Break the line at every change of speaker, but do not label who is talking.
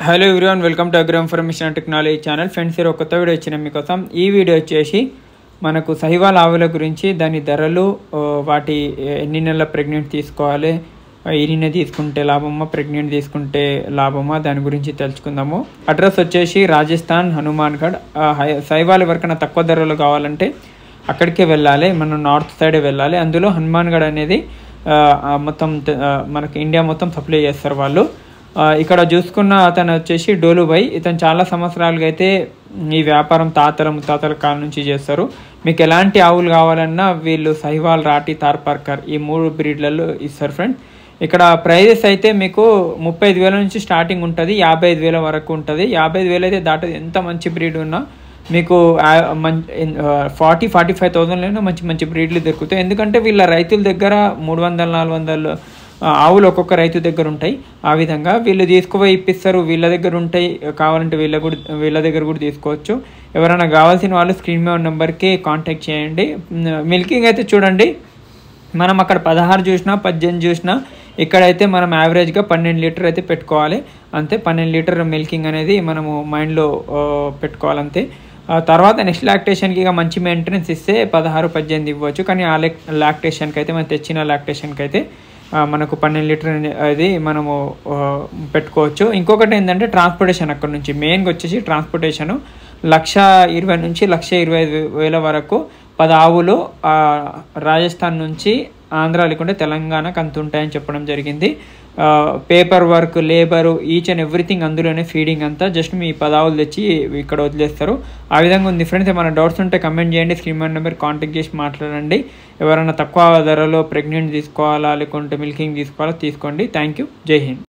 Hello everyone, welcome to agro information and technology channel. Friends, ఒక కొత్త video వచ్చిన మీకోసం. ఈ వీడియో వచ్చేసి మనకు సహివాల్ ఆవుల గురించి, దాని ధరలు, వాటి ఎన్ని నెలల ప్రెగ్నెంట్ తీసుకోవాలి, ఈరిన తీసుకుంటే లాభమా, ప్రెగ్నెంట్ తీసుకుంటే లాభమా, దాని గురించి తెలుసుకుందాము. అడ్రస్ వచ్చేసి రాజస్థాన్, హనుమాన్గఢ్. సహివాల్ ఎవరికైనా తక్కువ ధరలు కావాలంటే అక్కడికే వెళ్ళాలి, మనం నార్త్ సైడే వెళ్ళాలి. అందులో హనుమాన్గఢ్ అనేది మొత్తం మనకి ఇండియా మొత్తం సప్లై చేస్తారు వాళ్ళు. ఇక్కడ చూసుకున్న అతను వచ్చేసి డోలుబాయ్. ఇతను చాలా సంవత్సరాలుగా అయితే ఈ వ్యాపారం తాతల ముత్తాతల కాలం నుంచి చేస్తారు. మీకు ఎలాంటి ఆవులు కావాలన్నా వీళ్ళు సహివాల్, రాఠీ, తార్పార్కర్ ఈ 3 బ్రీడ్లలో ఇస్తారు ఫ్రెండ్స్. ఇక్కడ ప్రైజెస్ అయితే మీకు 35,000 నుంచి స్టార్టింగ్ ఉంటుంది, 55,000 వరకు ఉంటుంది. 55,000 అయితే దాటది. ఎంత మంచి బ్రీడ్ ఉన్నా మీకు 40,000-45,000 మంచి మంచి బ్రీడ్లు దొరుకుతాయి. ఎందుకంటే వీళ్ళ రైతుల దగ్గర 300-400 ఆవులు ఒక్కొక్క రైతు దగ్గర ఉంటాయి. ఆ విధంగా వీళ్ళు తీసుకుపోయి ఇప్పిస్తారు, వీళ్ళ దగ్గర ఉంటాయి. కావాలంటే వీళ్ళ దగ్గర కూడా తీసుకోవచ్చు. ఎవరైనా కావాల్సిన వాళ్ళు స్క్రీన్ మీద నెంబర్కి కాంటాక్ట్ చేయండి. మిల్కింగ్ అయితే చూడండి, మనం అక్కడ 16 చూసినా 18 చూసినా, ఇక్కడైతే మనం యావరేజ్గా 12 లీటర్ అయితే పెట్టుకోవాలి అంతే. 12 లీటర్ మిల్కింగ్ అనేది మనము మైండ్లో పెట్టుకోవాలంతే. తర్వాత నెక్స్ట్ లాక్టేషన్కి ఇక మంచి మెయింటెనెన్స్ ఇస్తే 16-18 ఇవ్వచ్చు. కానీ ఆ లాక్టేషన్కి అయితే మనం తెచ్చిన లాక్టేషన్కి అయితే మనకు 12 లీటర్ అది మనము పెట్టుకోవచ్చు. ఇంకొకటి ఏంటంటే ట్రాన్స్పోర్టేషన్. అక్కడ నుంచి మెయిన్గా వచ్చేసి ట్రాన్స్పోర్టేషను 1,20,000 నుంచి 1,25,000 వరకు 10 ఆవులు రాజస్థాన్ నుంచి ఆంధ్ర లేకుంటే తెలంగాణకు అంత ఉంటాయని చెప్పడం జరిగింది. Paper work, labour, each and everything అందులోనే, ఫీడింగ్ అంతా జస్ట్ మీ 10 ఆవులు తెచ్చి ఇక్కడ వదిలేస్తారు. ఆ విధంగా ఉంది ఫ్రెండ్స్. ఏమైనా డౌట్స్ ఉంటే కమెంట్ చేయండి, స్క్రీన్ మీద నెంబర్ కాంటాక్ట్ చేసి మాట్లాడండి. ఎవరైనా తక్కువ ధరలో ప్రెగ్నెంట్ తీసుకోవాలా లేకుంటే మిల్కింగ్ తీసుకోవాలా తీసుకోండి. Thank you. జై హింద్.